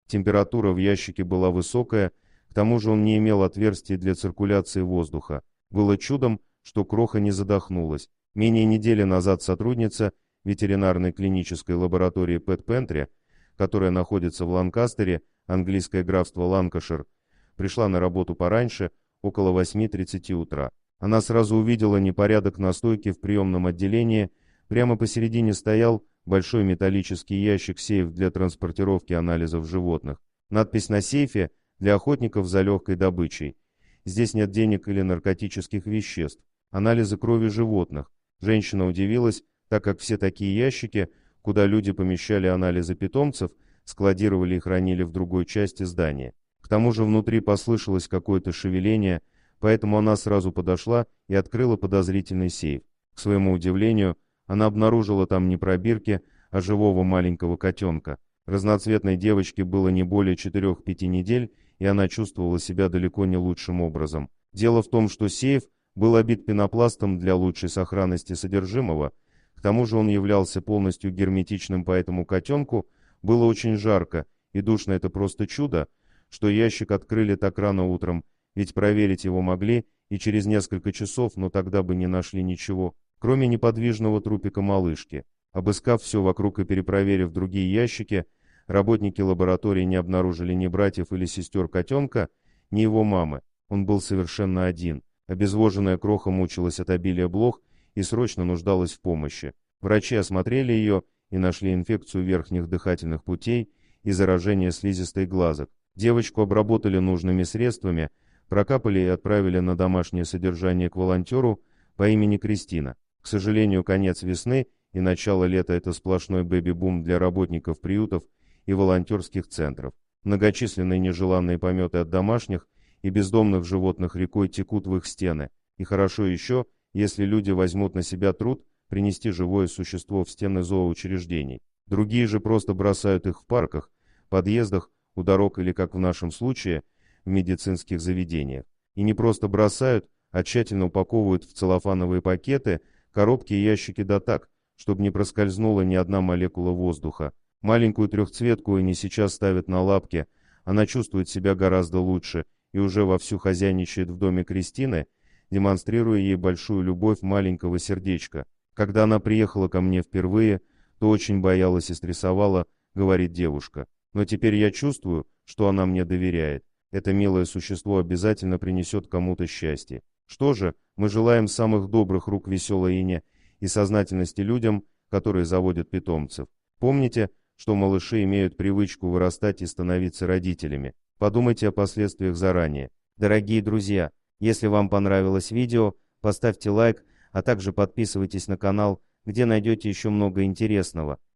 Температура в ящике была высокая, к тому же он не имел отверстий для циркуляции воздуха. Было чудом, что Кроха не задохнулась. Менее недели назад сотрудница ветеринарной клинической лаборатории Пэт Пентри, которая находится в Ланкастере, английское графство Ланкашир, пришла на работу пораньше, около 8:30 утра. Она сразу увидела непорядок на стойке в приемном отделении. Прямо посередине стоял большой металлический ящик-сейф для транспортировки анализов животных. Надпись на сейфе: «Для охотников за легкой добычей». Здесь нет денег или наркотических веществ. Анализы крови животных. Женщина удивилась, так как все такие ящики, куда люди помещали анализы питомцев, складировали и хранили в другой части здания. К тому же внутри послышалось какое-то шевеление, поэтому она сразу подошла и открыла подозрительный сейф. К своему удивлению, она обнаружила там не пробирки, а живого маленького котенка. Разноцветной девочке было не более 4-5 недель, и она чувствовала себя далеко не лучшим образом. Дело в том, что сейф был обит пенопластом для лучшей сохранности содержимого. К тому же он являлся полностью герметичным, поэтому котенку было очень жарко, и душно — это просто чудо, что ящик открыли так рано утром, ведь проверить его могли и через несколько часов, но тогда бы не нашли ничего, кроме неподвижного трупика малышки. Обыскав все вокруг и перепроверив другие ящики, работники лаборатории не обнаружили ни братьев или сестер котенка, ни его мамы. Он был совершенно один. Обезвоженная Кроха мучилась от обилия блох и срочно нуждалась в помощи. Врачи осмотрели ее и нашли инфекцию верхних дыхательных путей и заражение слизистой глазок. Девочку обработали нужными средствами, прокапали и отправили на домашнее содержание к волонтеру по имени Кристина. К сожалению, конец весны и начало лета — это сплошной бэби-бум для работников приютов и волонтерских центров. Многочисленные нежеланные пометы от домашних и бездомных животных рекой текут в их стены. И хорошо еще, если люди возьмут на себя труд принести живое существо в стены зооучреждений. Другие же просто бросают их в парках, подъездах, у дорог или, как в нашем случае, в медицинских заведениях. И не просто бросают, а тщательно упаковывают в целлофановые пакеты, коробки и ящики да так, чтобы не проскользнула ни одна молекула воздуха. Маленькую трехцветку они сейчас ставят на лапки. Она чувствует себя гораздо лучше и уже вовсю хозяйничает в доме Кристины, демонстрируя ей большую любовь маленького сердечка. Когда она приехала ко мне впервые, то очень боялась и стрессовала, говорит девушка. Но теперь я чувствую, что она мне доверяет. Это милое существо обязательно принесет кому-то счастье. Что же, мы желаем самых добрых рук веселой Ине и сознательности людям, которые заводят питомцев. Помните, что малыши имеют привычку вырастать и становиться родителями. Подумайте о последствиях заранее. Дорогие друзья, если вам понравилось видео, поставьте лайк, а также подписывайтесь на канал, где найдете еще много интересного.